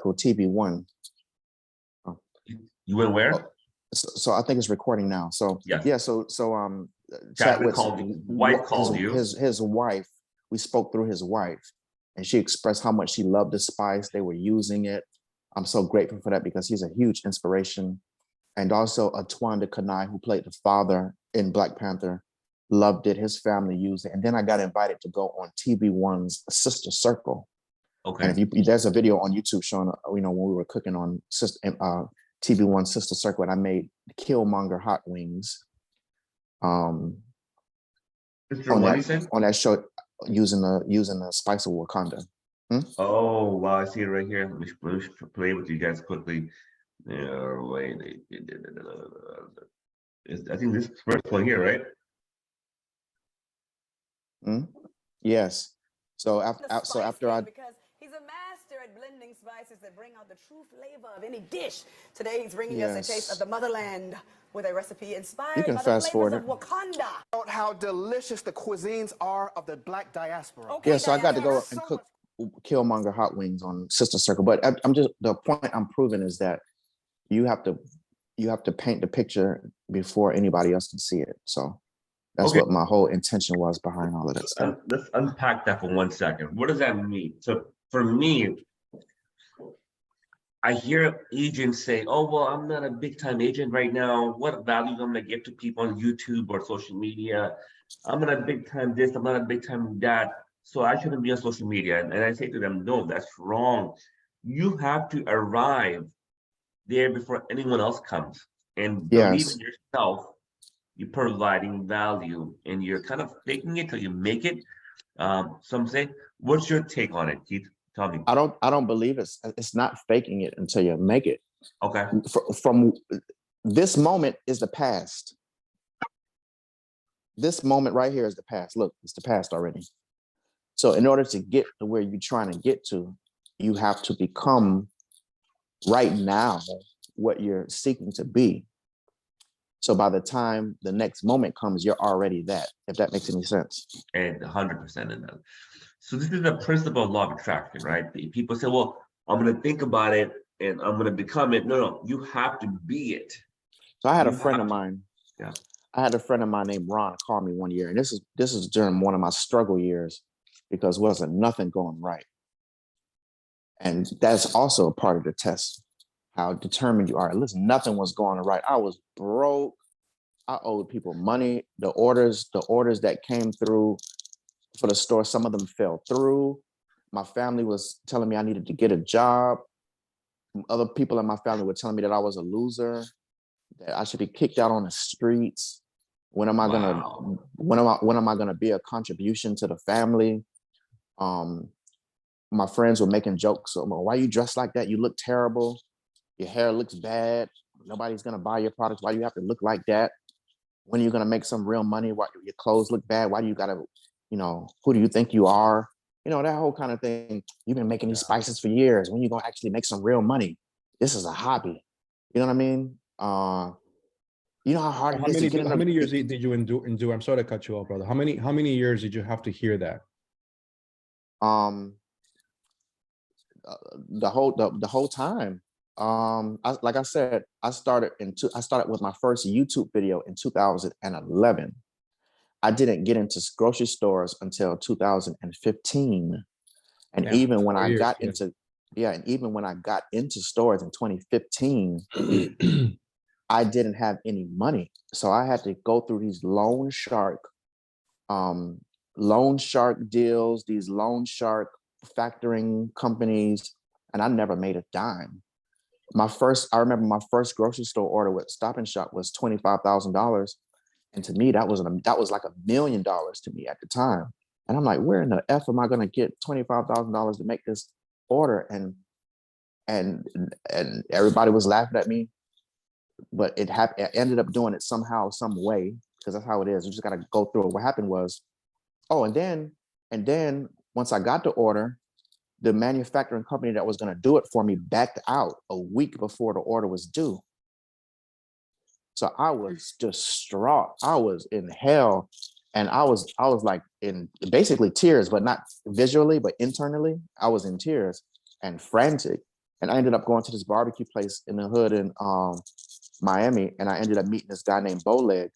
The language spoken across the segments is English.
through TB1. Oh. You went where? Oh, so I think it's recording now. So yeah. So Chadwick's wife called you. His wife. We spoke through his wife, and she expressed how much she loved the spice. They were using it. I'm so grateful for that because he's a huge inspiration. And also Atwanda Kanai, who played the father in Black Panther, loved it. His family used it. And then I got invited to go on TB1's Sister Circle. Okay. And there's a video on YouTube showing, when we were cooking on TB1 Sister Circle, and I made Killmonger hot wings. On that show, using the spice of Wakanda. Oh wow, I see it right here. Let me play with you guys quickly. Wait, I think this first one here, right? Yes. So after I. Because he's a master at blending spices that bring out the true flavor of any dish. Today he's bringing us a taste of the motherland with a recipe inspired by the flavors of Wakanda. How delicious the cuisines are of the Black diaspora. Okay, yeah, so I got to go and cook Killmonger hot wings on Sister Circle. But the point I'm proving is that you have to paint the picture before anybody else can see it. So that's what my whole intention was behind all of that stuff. Let's unpack that for 1 second. What does that mean? So for me, I hear agents say, oh, well, I'm not a big time agent right now. What value I'm going to give to people on YouTube or social media? I'm not a big time this, I'm not a big time that. So I shouldn't be on social media. And I say to them, no, that's wrong. You have to arrive there before anyone else comes and believe in yourself. You're providing value and you're kind of faking it till you make it. Some say, what's your take on it, Keith? Tell me. I don't believe it's not faking it until you make it. Okay. From this moment is the past. This moment right here is the past. Look, it's the past already. So in order to get to where you're trying to get to, you have to become right now what you're seeking to be. So by the time the next moment comes, you're already that, if that makes any sense. And 100% in that. So this is the principle of law of attraction, right? People say, well, I'm going to think about it and I'm going to become it. No, you have to be it. So I had a friend of mine. Yeah. I had a friend of mine named Ron call me one year. And this is during one of my struggle years because wasn't nothing going right. And that's also a part of the test, how determined you are. Listen, nothing was going right. I was broke. I owed people money. The orders that came through for the store, some of them fell through. My family was telling me I needed to get a job. Other people in my family were telling me that I was a loser, that I should be kicked out on the streets. When am I gonna be a contribution to the family? My friends were making jokes. So, why you dressed like that? You look terrible. Your hair looks bad. Nobody's gonna buy your products. Why do you have to look like that? When are you gonna make some real money? Why your clothes look bad? Why do you gotta, who do you think you are? That whole kind of thing. You've been making these spices for years. When are you gonna actually make some real money? This is a hobby. You know what I mean? You know how hard it is to get. How many years did you endure? I'm sorry to cut you off, brother. How many years did you have to hear that? The whole time. Like I said, I started with my first YouTube video in 2011. I didn't get into grocery stores until 2015. And even when I got into stores in 2015, I didn't have any money. So I had to go through these loan shark deals, these loan shark factoring companies, and I never made a dime. I remember my first grocery store order with Stop and Shop was $25,000. And to me, that was like $1 million to me at the time. And I'm like, where in the F am I going to get $25,000 to make this order? And everybody was laughing at me, but I ended up doing it somehow, some way, because that's how it is. You just got to go through it. What happened was, and then once I got the order, the manufacturing company that was going to do it for me backed out a week before the order was due. So I was distraught. I was in hell. And I was like in basically tears, but not visually, but internally. I was in tears and frantic. And I ended up going to this barbecue place in the hood in Miami, and I ended up meeting this guy named Bowleg.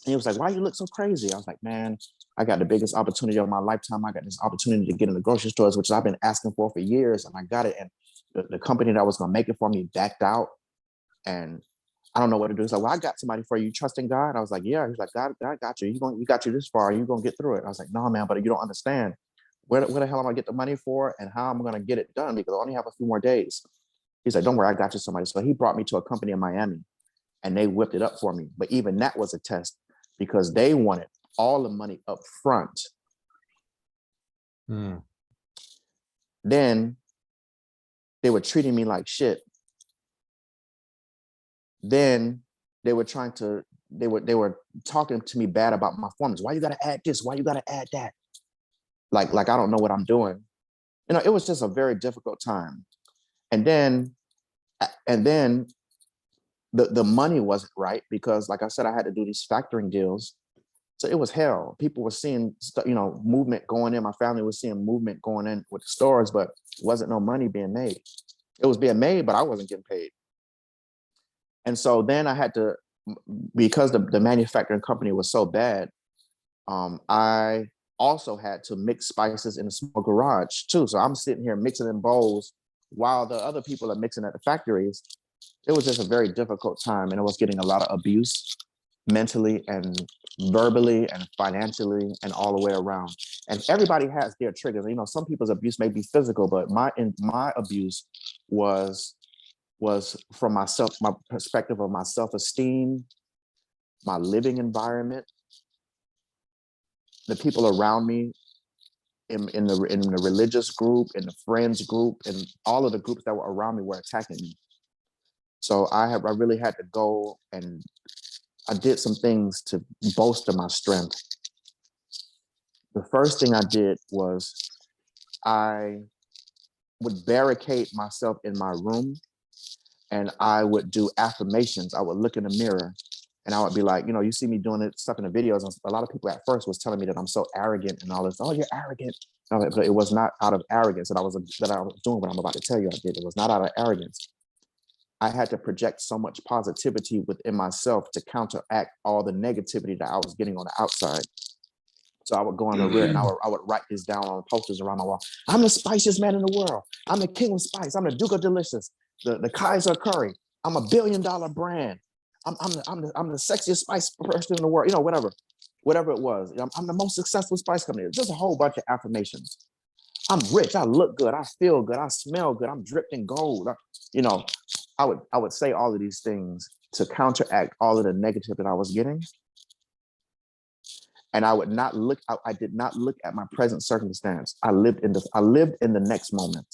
And he was like, "Why you look so crazy?" I was like, "Man, I got the biggest opportunity of my lifetime. I got this opportunity to get in the grocery stores, which I've been asking for years, and I got it. And the company that was gonna make it for me backed out, and I don't know what to do." He's like, "Well, I got somebody for you. You trust in God?" I was like, "Yeah." He's like, "God got you. You got you this far. You gonna get through it." I was like, "No, man, but you don't understand. Where the hell am I gonna get the money for, and how I'm gonna get it done, because I only have a few more days." He's like, "Don't worry, I got you somebody." So he brought me to a company in Miami, and they whipped it up for me. But even that was a test, because they wanted all the money up front. Then they were treating me like shit. Then they were talking to me bad about my performance. "Why you gotta add this? Why you gotta add that?" Like I don't know what I'm doing. It was just a very difficult time. And then the money wasn't right, because, like I said, I had to do these factoring deals. So it was hell. People were seeing, movement going in. My family was seeing movement going in with the stores, but wasn't no money being made. It was being made, but I wasn't getting paid. And so then I had to, because the manufacturing company was so bad, I also had to mix spices in a small garage too. So I'm sitting here mixing in bowls while the other people are mixing at the factories. It was just a very difficult time, and I was getting a lot of abuse, mentally and verbally and financially and all the way around. And everybody has their triggers. Some people's abuse may be physical, but my abuse was from myself, my perspective of my self-esteem, my living environment, the people around me in the religious group, in the friends group, and all of the groups that were around me were attacking me. So I really had to go, and I did some things to bolster my strength. The first thing I did was I would barricade myself in my room, and I would do affirmations. I would look in the mirror, and I would be like, you see me doing it, stuff in the videos. And a lot of people at first was telling me that I'm so arrogant and all this. "Oh, you're arrogant." But it was not out of arrogance that I was doing what I'm about to tell you I did. It was not out of arrogance. I had to project so much positivity within myself to counteract all the negativity that I was getting on the outside. So I would go on the rear, and I would write this down on posters around my wall. "I'm the spiciest man in the world. I'm the king of spice. I'm the Duke of Delicious, the Kaiser of Curry. I'm $1 billion brand. I'm the sexiest spice person in the world." Whatever it was. I'm the most successful spice company. Just a whole bunch of affirmations. "I'm rich. I look good. I feel good. I smell good. I'm dripped in gold." I would say all of these things to counteract all of the negative that I was getting. And I did not look at my present circumstance. I lived in the next moment.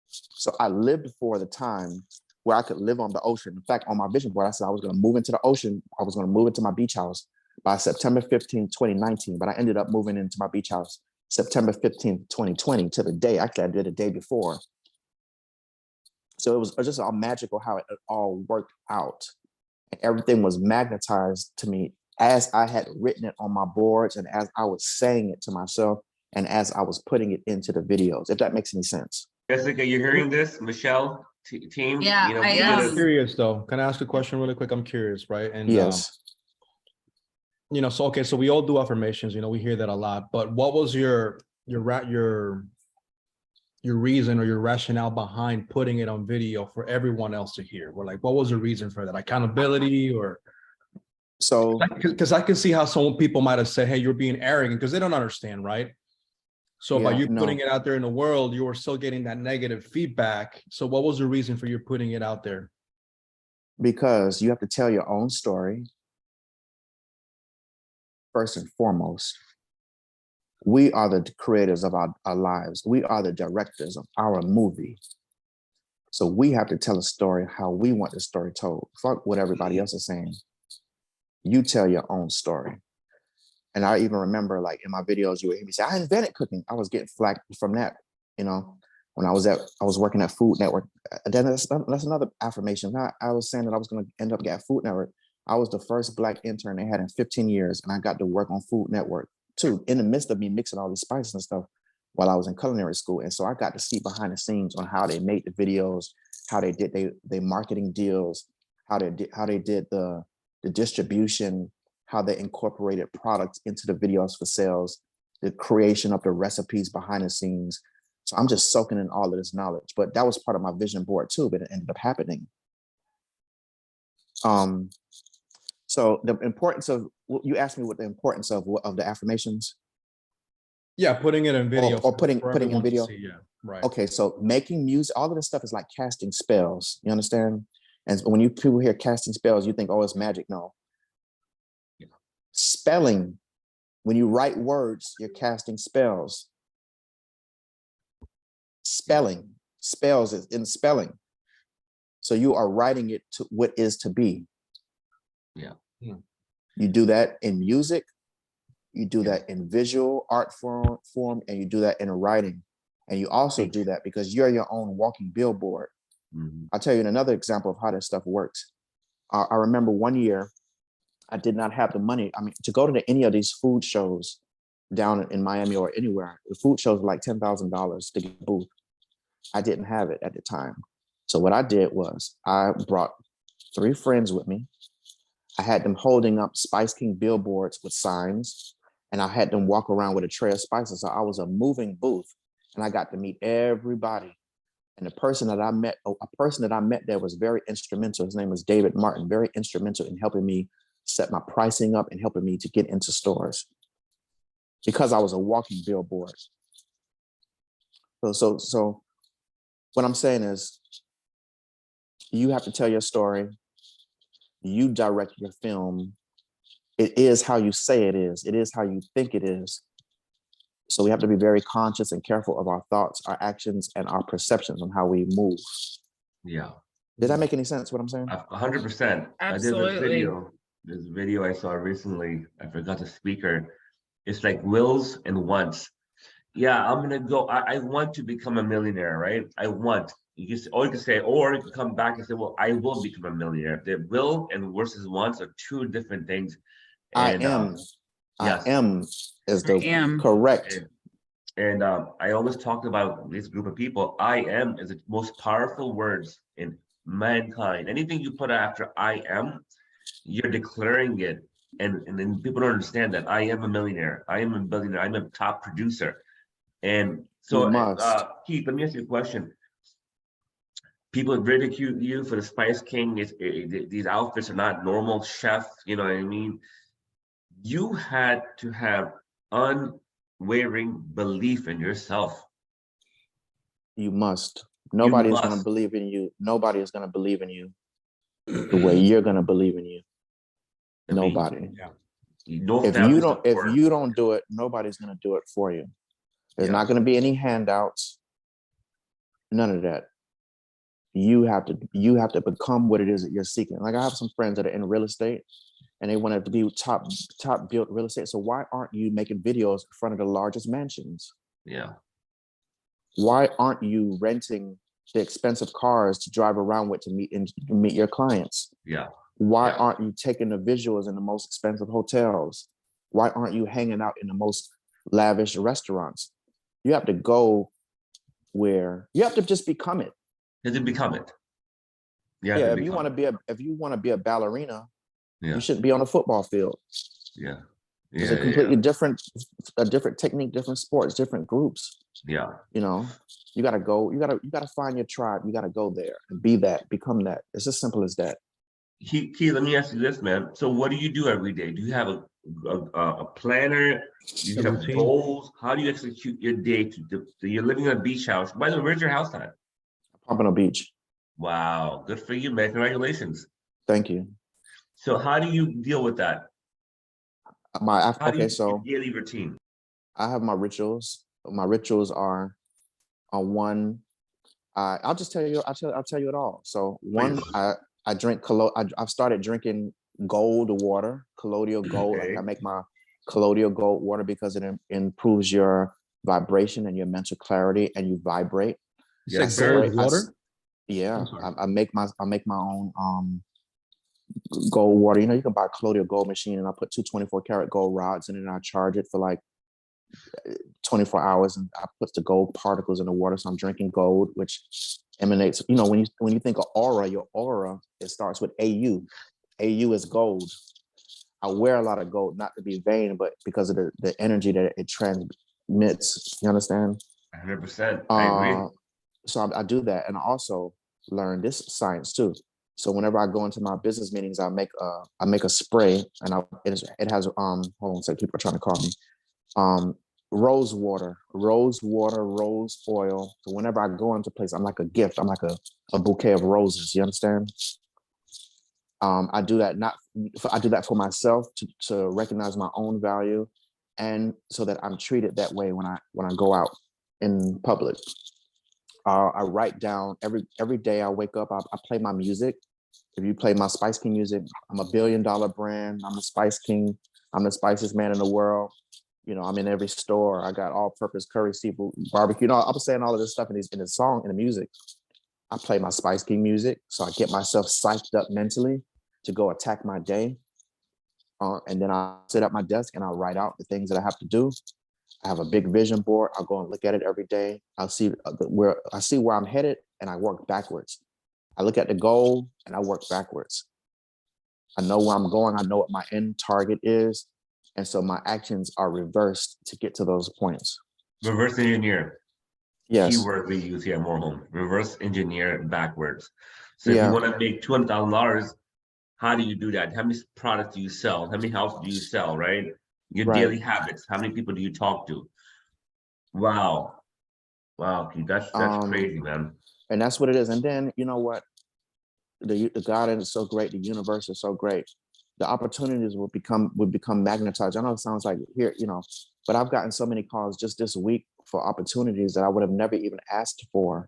So I lived for the time where I could live on the ocean. In fact, on my vision board, I said I was going to move into the ocean. I was going to move into my beach house by September 15th, 2019. But I ended up moving into my beach house September 15th, 2020, to the day. Actually, I did the day before. So it was just all magical how it all worked out. And everything was magnetized to me as I had written it on my boards, and as I was saying it to myself, and as I was putting it into the videos, if that makes any sense. Jessica, you're hearing this? Michelle, team? Yeah, I am. I'm curious though. Can I ask a question really quick? I'm curious, right? And yes. So we all do affirmations, we hear that a lot, but what was your reason or your rationale behind putting it on video for everyone else to hear? What was the reason for that? Accountability, or? So, because I can see how some people might have said, "Hey, you're being arrogant," because they don't understand, right? So by you putting it out there in the world, you were still getting that negative feedback. So what was the reason for you putting it out there? Because you have to tell your own story. First and foremost, we are the creators of our lives. We are the directors of our movie. So we have to tell a story how we want the story told. Fuck what everybody else is saying. You tell your own story. And I even remember, in my videos, you would hear me say, "I invented cooking." I was getting flack from that, when I was working at Food Network. Then that's another affirmation. I was saying that I was going to end up at Food Network. I was the first Black intern they had in 15 years, and I got to work on Food Network too, in the midst of me mixing all these spices and stuff. while I was in culinary school. And so I got to see behind the scenes on how they made the videos, how they did they marketing deals, how they did the distribution, how they incorporated products into the videos for sales, the creation of the recipes behind the scenes. So I'm just soaking in all of this knowledge. But that was part of my vision board too, but it ended up happening. So the importance of, you asked me what the importance of the affirmations. Yeah, putting it in video. Or putting in video. See, yeah, right. Okay, so making music, all of this stuff is like casting spells. You understand? And when people hear casting spells, you think, oh, it's magic. No. Yeah. Spelling, when you write words, you're casting spells. Spelling, spells is in spelling. So you are writing it to what is to be. Yeah. You do that in music, you do that in visual art form, and you do that in writing. And you also do that because you're your own walking billboard. I'll tell you another example of how this stuff works. I remember one year, I did not have the money. I mean, to go to any of these food shows down in Miami or anywhere, the food shows were like $10,000 to get a booth. I didn't have it at the time. So what I did was I brought 3 friends with me. I had them holding up Spice King billboards with signs, and I had them walk around with a tray of spices. So I was a moving booth, and I got to meet everybody. And a person that I met there was very instrumental. His name was David Martin, very instrumental in helping me set my pricing up and helping me to get into stores because I was a walking billboard. So what I'm saying is, you have to tell your story. You direct your film. It is how you say it is. It is how you think it is. So we have to be very conscious and careful of our thoughts, our actions, and our perceptions on how we move. Yeah. Did that make any sense, what I'm saying? 100%. Absolutely. There's a video I saw recently. I forgot the speaker. It's like wills and wants. Yeah, I'm gonna go. I want to become a millionaire, right? I want. You can say, or you can come back and say, well, I will become a millionaire. The will and versus wants are 2 different things. And, yes. I am is I am. correct. And I always talked about this group of people. I am is the most powerful words in mankind. Anything you put after I am, you're declaring it. And then people don't understand that I am a millionaire. I am a billionaire. I'm a top producer. And so, Keith, let me ask you a question. People ridicule you for the Spice King. These outfits are not normal chef. You know what I mean? You had to have unwavering belief in yourself. You must. Nobody is going to believe in you. Nobody is going to believe in you the way you're going to believe in you. Nobody. If you don't do it, nobody's going to do it for you. There's not going to be any handouts. None of that. You have to become what it is that you're seeking. Like I have some friends that are in real estate and they want to be top built real estate. So why aren't you making videos in front of the largest mansions? Yeah. Why aren't you renting the expensive cars to drive around with to meet your clients? Yeah. Why aren't you taking the visuals in the most expensive hotels? Why aren't you hanging out in the most lavish restaurants? You have to go where you have to just become it. You have to become it. If you want to be a ballerina, you shouldn't be on a football field. It's a completely different technique, different sports, different groups. You gotta go, you gotta find your tribe. You gotta go there and be that, become that. It's as simple as that. Keith, let me ask you this, man. So what do you do every day? Do you have a planner? Do you have goals? How do you execute your day? You're living in a beach house. By the way, where's your house at? Pompano Beach. Wow, good for you, man. Congratulations. Thank you. So how do you deal with that? Daily routine. I have my rituals. My rituals are on one. I'll just tell you. I'll tell you it all. So one, I drink. I've started drinking gold water, colloidal gold. Like I make my colloidal gold water because it improves your vibration and your mental clarity, and you vibrate. It's like gold water. I make my own gold water. You know, you can buy a colloidal gold machine, and I put 2 24-karat gold rods in it, and I charge it for like 24 hours, and I put the gold particles in the water. So I'm drinking gold, which emanates, you know, when you think of aura, your aura, it starts with AU. AU is gold. I wear a lot of gold, not to be vain, but because of the energy that it transmits. You understand? 100%. I agree. So I do that. And I also learn this science too. So whenever I go into my business meetings, I make a spray, and it has hold on a second, people are trying to call me. Rose water, rose oil. So whenever I go into place, I'm like a gift. I'm like a bouquet of roses. You understand? I do that I do that for myself to recognize my own value, and so that I'm treated that way when I go out in public. I write down every day I wake up, I play my music. If you play my Spice King music, I'm a $1 billion brand. I'm the Spice King. I'm the spiciest man in the world. You know, I'm in every store. I got all-purpose curry, seafood, barbecue. You know, I'm saying all of this stuff in the song, in the music. I play my Spice King music, so I get myself psyched up mentally to go attack my day. And then I sit at my desk and I write out the things that I have to do. I have a big vision board. I'll go and look at it every day. I'll see where I'm headed, and I work backwards. I look at the goal and I work backwards. I know where I'm going. I know what my end target is. And so my actions are reversed to get to those points. Reverse engineer. Yes. Keyword we use here more home. Reverse engineer backwards. So if you want to make $200,000, how do you do that? How many products do you sell? How many houses do you sell, right? Your daily habits. How many people do you talk to? Wow. Wow, Keith, that's crazy, man. And that's what it is. And then, you know what? The God is so great. The universe is so great. The opportunities would become magnetized. I know it sounds like here, you know, but I've gotten so many calls just this week for opportunities that I would have never even asked for.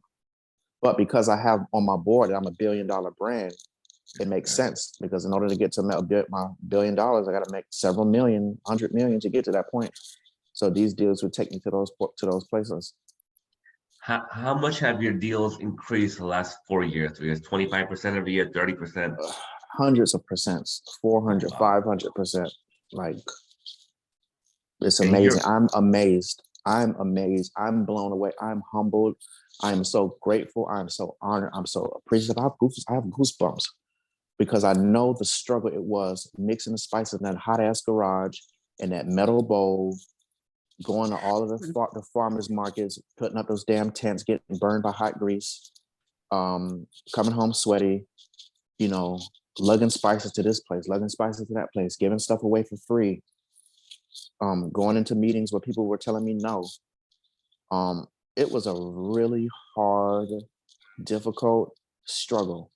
But because I have on my board that I'm a $1 billion brand, it makes sense, because in order to get to my $1 billion, I got to make several million, 100 million to get to that point. So these deals would take me to those places. How much have your deals increased the last 4 years? 25% every year, 30%? Hundreds of percents, 400, 500%. Like, it's amazing. I'm amazed. I'm blown away. I'm humbled. I'm so grateful. I'm so honored. I'm so appreciative. I have goosebumps, because I know the struggle it was mixing the spices in that hot ass garage in that metal bowl, going to all of the farmers markets, putting up those damn tents, getting burned by hot grease, coming home sweaty, you know, lugging spices to this place, lugging spices to that place, giving stuff away for free, going into meetings where people were telling me no. It was a really hard, difficult struggle,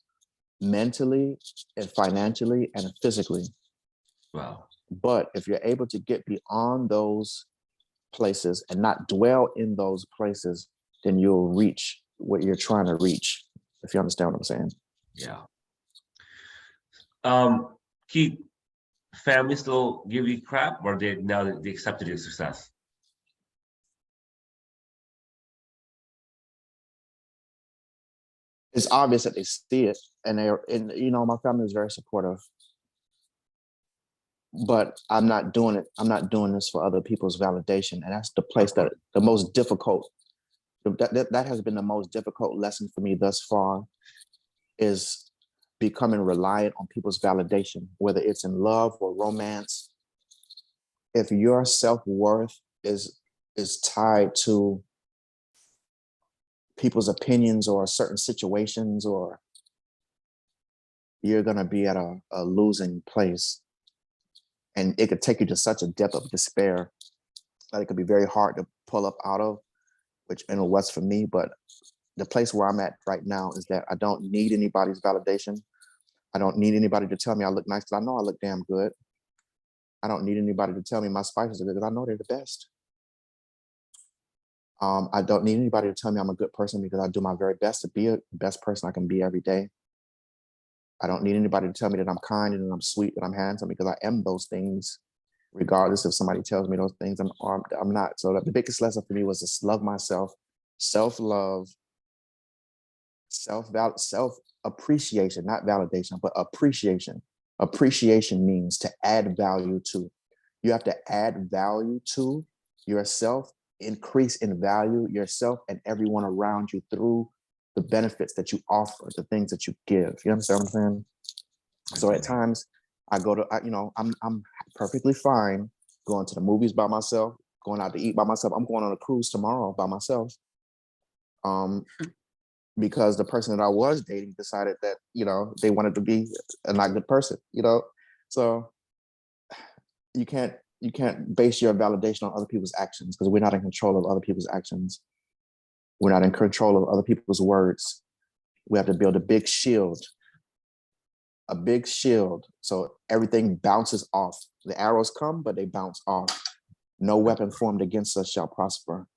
mentally and financially and physically. Wow. But if you're able to get beyond those places and not dwell in those places, then you'll reach what you're trying to reach, if you understand what I'm saying. Yeah. Keith, family still give you crap, or they accepted your success? It's obvious that they see it, and you know, my family is very supportive. But I'm not doing it. I'm not doing this for other people's validation, and that's the place that the most difficult. That has been the most difficult lesson for me thus far, is becoming reliant on people's validation, whether it's in love or romance. If your self-worth is tied to people's opinions or certain situations, or you're going to be at a losing place. And it could take you to such a depth of despair that it could be very hard to pull up out of, which and it was for me. But the place where I'm at right now is that I don't need anybody's validation. I don't need anybody to tell me I look nice, because I know I look damn good. I don't need anybody to tell me my spices are good, because I know they're the best. I don't need anybody to tell me I'm a good person, because I do my very best to be the best person I can be every day. I don't need anybody to tell me that I'm kind and that I'm sweet, that I'm handsome, because I am those things, regardless if somebody tells me those things. I'm not. So the biggest lesson for me was to love myself, self-love, self-appreciation, not validation, but appreciation. Appreciation means to add value to. You have to add value to yourself, increase in value yourself and everyone around you through the benefits that you offer, the things that you give. You understand what I'm saying? So at times I go to, I'm perfectly fine going to the movies by myself, going out to eat by myself. I'm going on a cruise tomorrow by myself. Because the person that I was dating decided that, they wanted to be a not good person, So you can't base your validation on other people's actions because we're not in control of other people's actions. We're not in control of other people's words. We have to build a big shield. So everything bounces off. The arrows come, but they bounce off. No weapon formed against us shall prosper.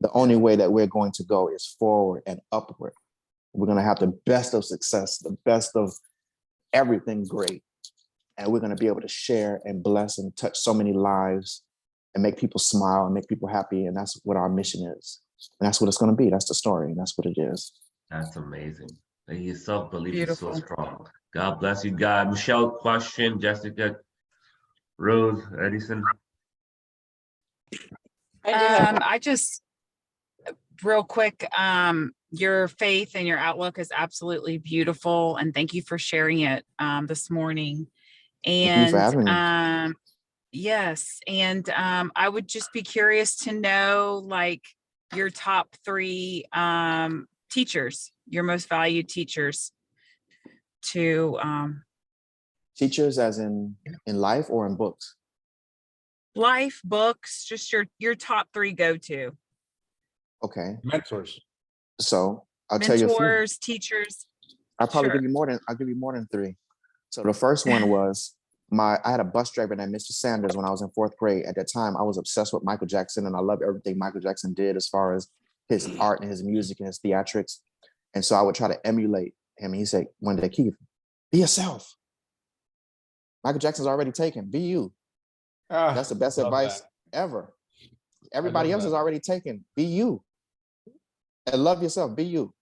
The only way that we're going to go is forward and upward. We're going to have the best of success, the best of everything great. And we're going to be able to share and bless and touch so many lives and make people smile and make people happy. And that's what our mission is. And that's what it's going to be. That's the story. And that's what it is. That's amazing. Your self-belief is so strong. God bless you, God. Michelle, question, Jessica, Rose, Edison. I just, real quick, your faith and your outlook is absolutely beautiful. And thank you for sharing it this morning. And yes, and I would just be curious to know, like, your top 3 teachers, your most valued teachers to teachers as in life or in books? Life, books, just your top 3 go-to. Okay. Mentors. So I'll tell you a few. Mentors, teachers. I'll probably give you more than 3. So the first one was I had a bus driver named Mr. Sanders when I was in 4th grade. At that time, I was obsessed with Michael Jackson and I loved everything Michael Jackson did as far as his art and his music and his theatrics. And so I would try to emulate him. And he said one day, Keith, be yourself. Michael Jackson's already taken. Be you. That's the best advice ever. Everybody else is already taken. Be you. And love yourself. Be you.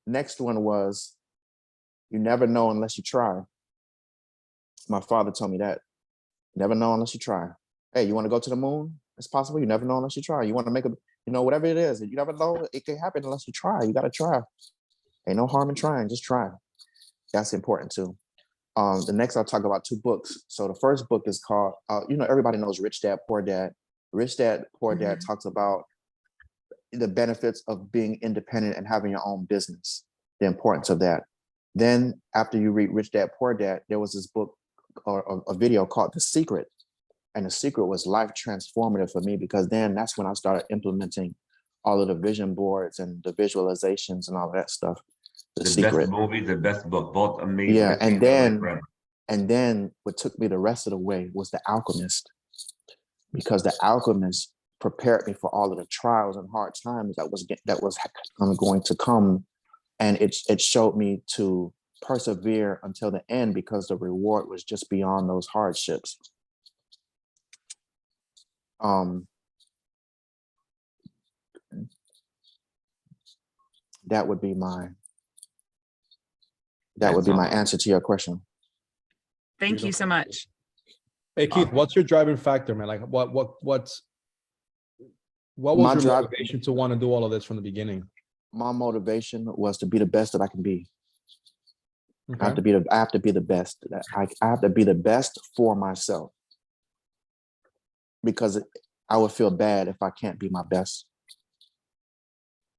Next one was, you never know unless you try. My father told me that. Never know unless you try. Hey, you want to go to the moon? It's possible. You never know unless you try. You want to make whatever it is. You never know. It can happen unless you try. You got to try. Ain't no harm in trying. Just try. That's important too. The next I'll talk about 2 books. So the first book is called, everybody knows Rich Dad, Poor Dad. Rich Dad, Poor Dad talks about the benefits of being independent and having your own business, the importance of that. Then after you read Rich Dad, Poor Dad, there was this book or a video called The Secret. And The Secret was life transformative for me because then that's when I started implementing all of the vision boards and the visualizations and all of that stuff. The Secret. Best movie, the best book, both amazing. Yeah, and then what took me the rest of the way was The Alchemist, because The Alchemist prepared me for all of the trials and hard times that was going to come, and it showed me to persevere until the end because the reward was just beyond those hardships. That would be my answer to your question. Thank you so much. Hey Keith, what's your driving factor, man? Like what was your motivation to want to do all of this from the beginning? My motivation was to be the best that I can be. Okay. I have to be the best. I have to be the best for myself, because I would feel bad if I can't be my best.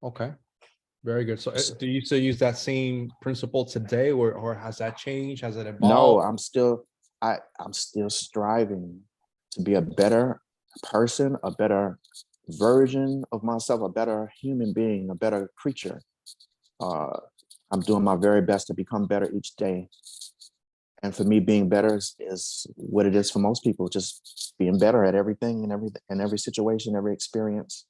Okay. Very good. So do you still use that same principle today, or has that changed? Has it evolved? No, I'm still striving to be a better person, a better version of myself, a better human being, a better creature. I'm doing my very best to become better each day. And for me, being better is what it is for most people, just being better at everything and every situation, every experience.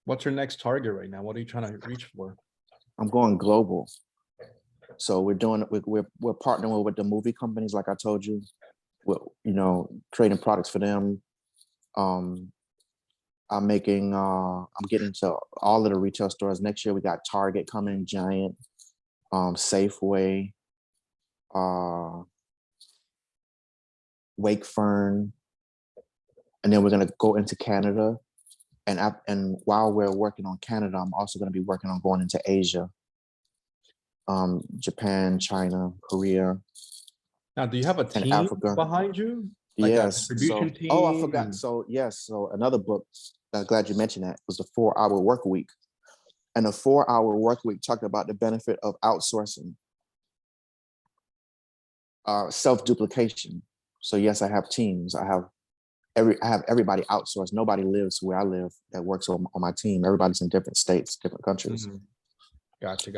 What's your next target right now? What are you trying to reach for? I'm going global. So we're partnering with the movie companies, like I told you. We're, creating products for them. I'm getting to all of the retail stores. Next year we got Target coming, Giant, Safeway, Wakefern, And then we're going to go into Canada. And while we're working on Canada, I'm also going to be working on going into Asia, Japan, China, Korea. Now, do you have a team Africa behind you? Like yes. a distribution team? Oh, I forgot. So yes. So another book, I'm glad you mentioned that, was the 4-Hour Work Week. And the 4-Hour Work Week talked about the benefit of outsourcing, self-duplication. So yes, I have teams. I have everybody outsourced. Nobody lives where I live that works on my team. Everybody's in different states, different countries. Gotcha.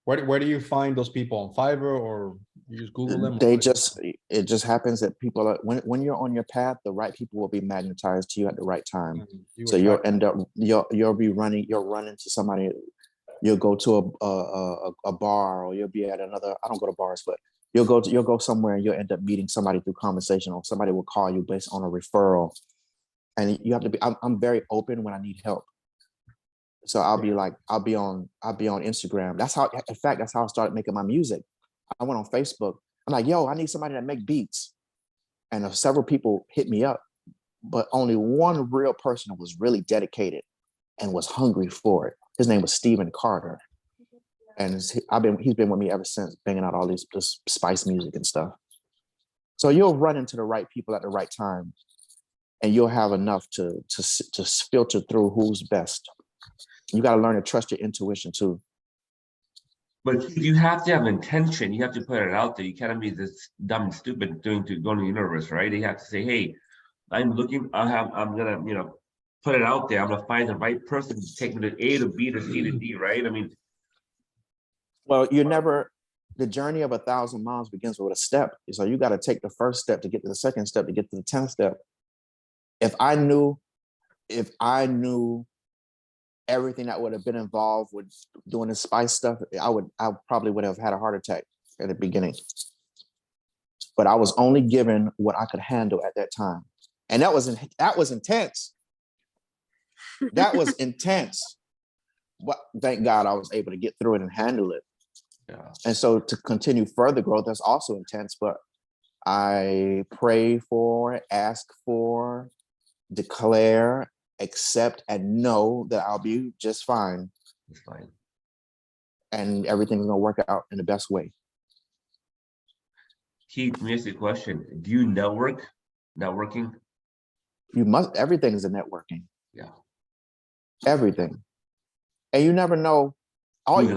Where do you find those people, on Fiverr, or you just Google them? It just happens that people are, when you're on your path, the right people will be magnetized to you at the right time. So you'll end up, you'll run into somebody. You'll go to a bar, or you'll be at another, I don't go to bars, but you'll go somewhere and you'll end up meeting somebody through conversation, or somebody will call you based on a referral. And you have to be, I'm very open when I need help. So I'll be on Instagram. That's how I started making my music. I went on Facebook. I'm like, yo, I need somebody that make beats. And several people hit me up, but only one real person was really dedicated and was hungry for it. His name was Stephen Carter. And he's been with me ever since, banging out all this spice music and stuff. So you'll run into the right people at the right time, and you'll have enough to filter through who's best. You got to learn to trust your intuition too. But you have to have intention. You have to put it out there. You can't be this dumb and stupid going to the universe, right? You have to say, hey, I'm gonna, put it out there. I'm gonna find the right person to take me to A to B to C to D, right? I mean, well, the journey of 1,000 miles begins with a step. So you got to take the first step to get to the second step to get to the 10th step. If I knew everything that would have been involved with doing the spice stuff, I probably would have had a heart attack at the beginning. But I was only given what I could handle at that time. And that was intense. That was intense. But thank God I was able to get through it and handle it. Yeah. And so to continue further growth, that's also intense. But I pray for, ask for, declare, accept, and know that I'll be just fine. It's fine. And everything's gonna work out in the best way. Keith, let me ask you a question. Do you networking? You must, everything is a networking. Yeah. Everything. And you never know. All you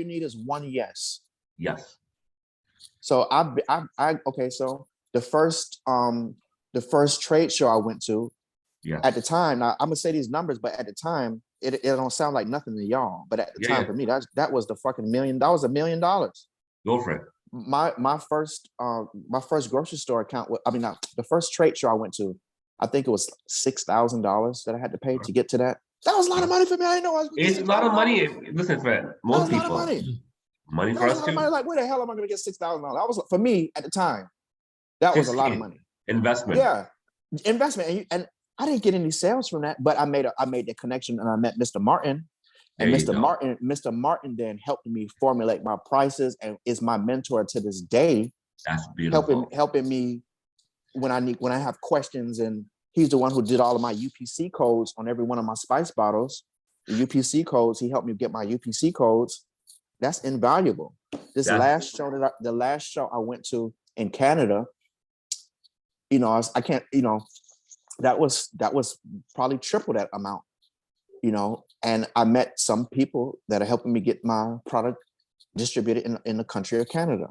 need is one yes. Yes. So so the first trade show I went to, yeah, at the time, now I'm gonna say these numbers, but at the time, it don't sound like nothing to y'all. But at the time, for me, that was the fucking $1 million. That was $1 million. Go for it. My first grocery store account, the first trade show I went to, I think it was $6,000 that I had to pay to get to that. That was a lot of money for me. I didn't know it's a lot of money. Listen, Fred, most people. Money for us too. Like, where the hell am I going to get $6,000? That was, for me at the time, that was a lot of money. Investment. Yeah, investment, and I didn't get any sales from that, but I made the connection, and I met Mr. Martin, and Mr. Martin then helped me formulate my prices, and is my mentor to this day. That's beautiful. Helping me when I have questions, and he's the one who did all of my UPC codes on every one of my spice bottles. The UPC codes, he helped me get my UPC codes. That's invaluable. The last show I went to in Canada, that was probably triple that amount, and I met some people that are helping me get my product distributed in the country of Canada.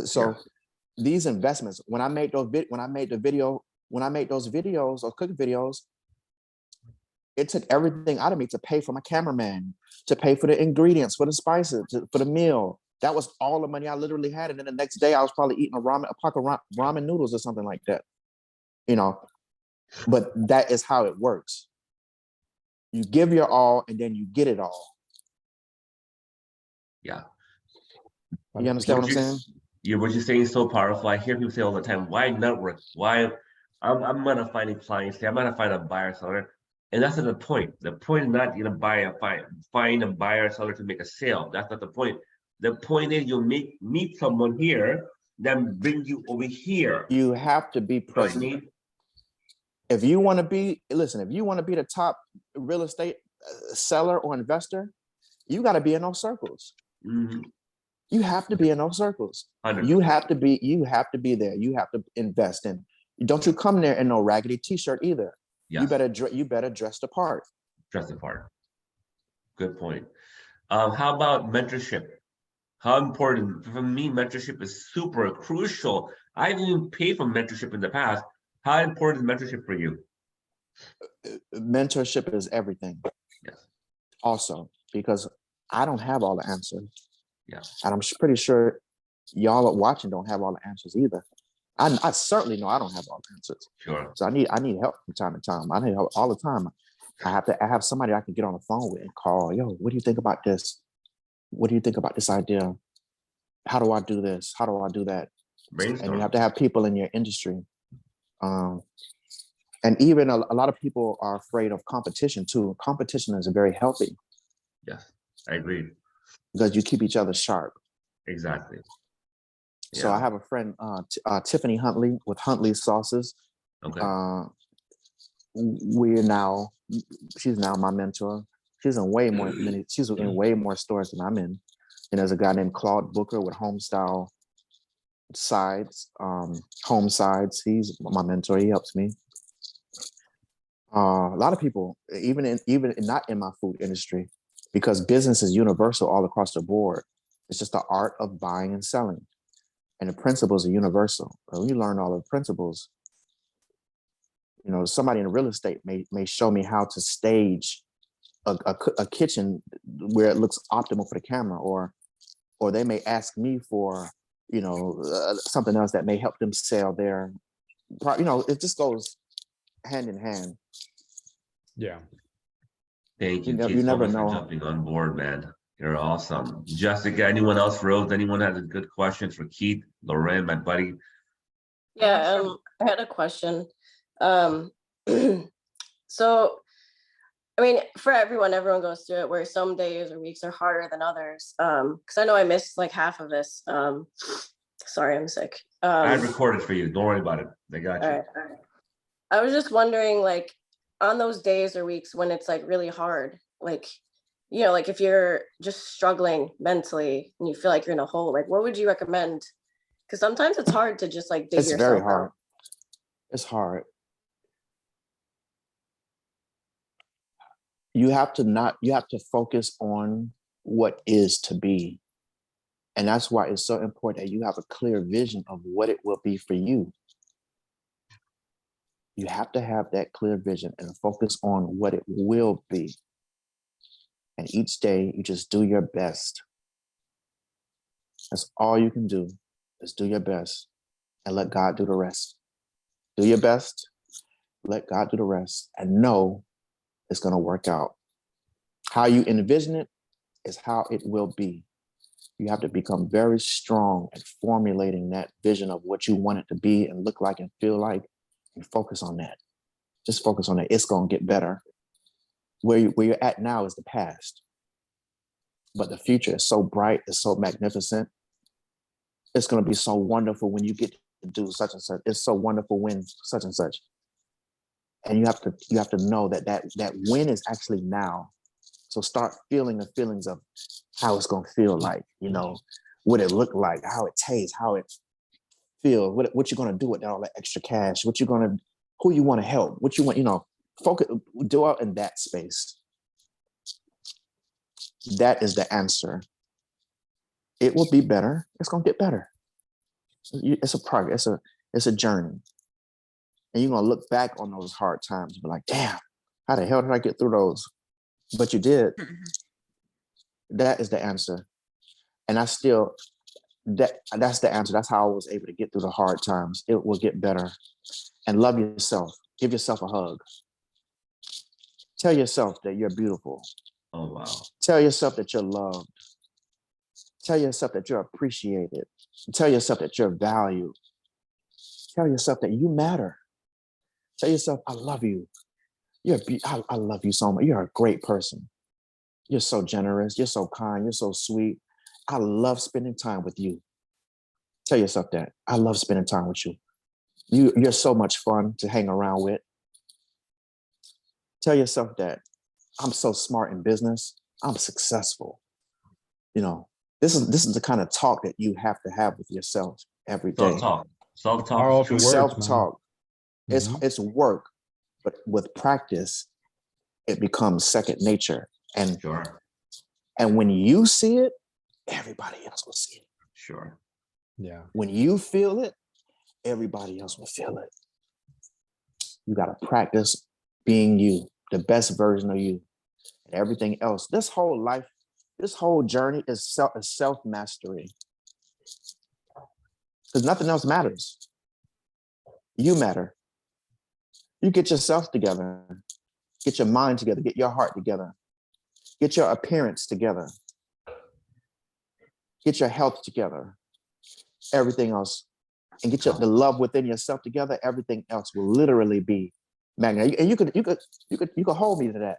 So these investments, when I made those videos or cooking videos, it took everything out of me to pay for my cameraman, to pay for the ingredients, for the spices, for the meal. That was all the money I literally had. And then the next day I was probably eating a pack of ramen noodles or something like that, but that is how it works. You give your all and then you get it all. Yeah. You understand what I'm saying? Yeah, what you're saying is so powerful. I hear people say all the time, why network? Why I'm gonna find clients there, I'm gonna find a buyer seller. And that's not the point. The point is not find a buyer seller to make a sale. That's not the point. The point is you meet someone here, then bring you over here. You have to be present. If you want to be, listen, if you want to be the top real estate seller or investor, you got to be in those circles. Mm-hmm. You have to be in those circles. 100%. You have to be there. You have to invest in. Don't you come there in no raggedy t-shirt either. Yes. You better dress the part. Dress the part. Good point. How about mentorship? How important? For me, mentorship is super crucial. I've even paid for mentorship in the past. How important is mentorship for you? Mentorship is everything. Yes. Also, because I don't have all the answers. Yeah. And I'm pretty sure y'all are watching don't have all the answers either. I certainly know I don't have all the answers. Sure. So I need help from time to time. I need help all the time. I have somebody I can get on the phone with and call. Yo, what do you think about this? What do you think about this idea? How do I do this? How do I do that? Brainstorm. And you have to have people in your industry. And even a lot of people are afraid of competition too. Competition is very healthy. Yes, I agree. Because you keep each other sharp. Exactly. Yeah. So I have a friend, Tiffany Huntley with Huntley's Sauces. Okay. She's now my mentor. She's in way more stores than I'm in. And there's a guy named Claude Booker with Home Sides. He's my mentor. He helps me. A lot of people, even not in my food industry, because business is universal all across the board. It's just the art of buying and selling. And the principles are universal. When you learn all the principles, somebody in real estate may show me how to stage a kitchen where it looks optimal for the camera, or they may ask me for, something else that may help them sell their, it just goes hand in hand. Yeah. Thank you, You Keith, never so much know. for jumping on board, man. You're awesome. Jessica, anyone else, Rose? Anyone has a good questions for Keith Lorren, my buddy? Yeah, I had a question. So, I mean, for everyone goes through it, where some days or weeks are harder than others. Because I know I missed like half of this. Sorry, I'm sick. I recorded for you. Don't worry about it. I got you. All right. I was just wondering, like, on those days or weeks when it's like really hard, like, like if you're just struggling mentally and you feel like you're in a hole, like, what would you recommend? Because sometimes it's hard to just like dig yourself It's very hard. out. It's hard. You have to focus on what is to be. And that's why it's so important that you have a clear vision of what it will be for you. You have to have that clear vision and focus on what it will be. And each day you just do your best. That's all you can do, is do your best and let God do the rest. Do your best, let God do the rest, and know it's going to work out. How you envision it is how it will be. You have to become very strong at formulating that vision of what you want it to be and look like and feel like, and focus on that. Just focus on that. It's going to get better. Where you're at now is the past. But the future is so bright, it's so magnificent. It's going to be so wonderful when you get to do such and such. It's so wonderful when such and such. And you have to know that win is actually now. So start feeling the feelings of how it's going to feel like, what it look like, how it tastes, how it feels, what you're going to do with all that extra cash, who you want to help, what you want, focus, do out in that space. That is the answer. It will be better. It's going to get better. It's a progress. It's a journey. And you're going to look back on those hard times and be like, damn, how the hell did I get through those? But you did. That is the answer. And that's the answer. That's how I was able to get through the hard times. It will get better. And love yourself. Give yourself a hug. Tell yourself that you're beautiful. Oh, wow. Tell yourself that you're loved. Tell yourself that you're appreciated. Tell yourself that you're valued. Tell yourself that you matter. Tell yourself, I love you. I love you so much. You're a great person. You're so generous. You're so kind. You're so sweet. I love spending time with you. Tell yourself that. I love spending time with you. You're so much fun to hang around with. Tell yourself that I'm so smart in business. I'm successful. You know, this is the kind of talk that you have to have with yourself every day. Self-talk is Powerful true. words, Self-talk. man. It's work, but with practice, it becomes second nature. And Sure. And when you see it, everybody else will see it. Sure. Yeah. When you feel it, everybody else will feel it. You got to practice being you, the best version of you. And everything else, this whole life, this whole journey is self-mastery. Because nothing else matters. You matter. You get yourself together, get your mind together, get your heart together, get your appearance together, get your health together, everything else, and get the love within yourself together. Everything else will literally be magnetic. And you could hold me to that.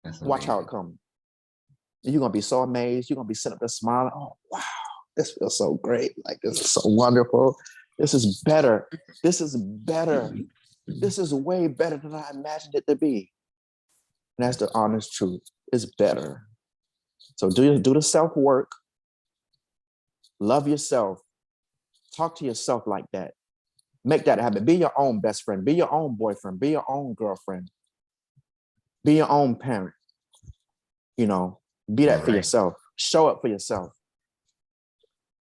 That's Watch how it comes. You're gonna be so amazed. You're gonna be sitting up there smiling. Oh wow, this feels so great. Like this is so wonderful. This is better. This is better. This is way better than I imagined it to be. And that's the honest truth. It's better. So do the self-work. Love yourself. Talk to yourself like that. Make that happen. Be your own best friend. Be your own boyfriend. Be your own girlfriend. Be your own parent. You know, be that for yourself. Show up for yourself.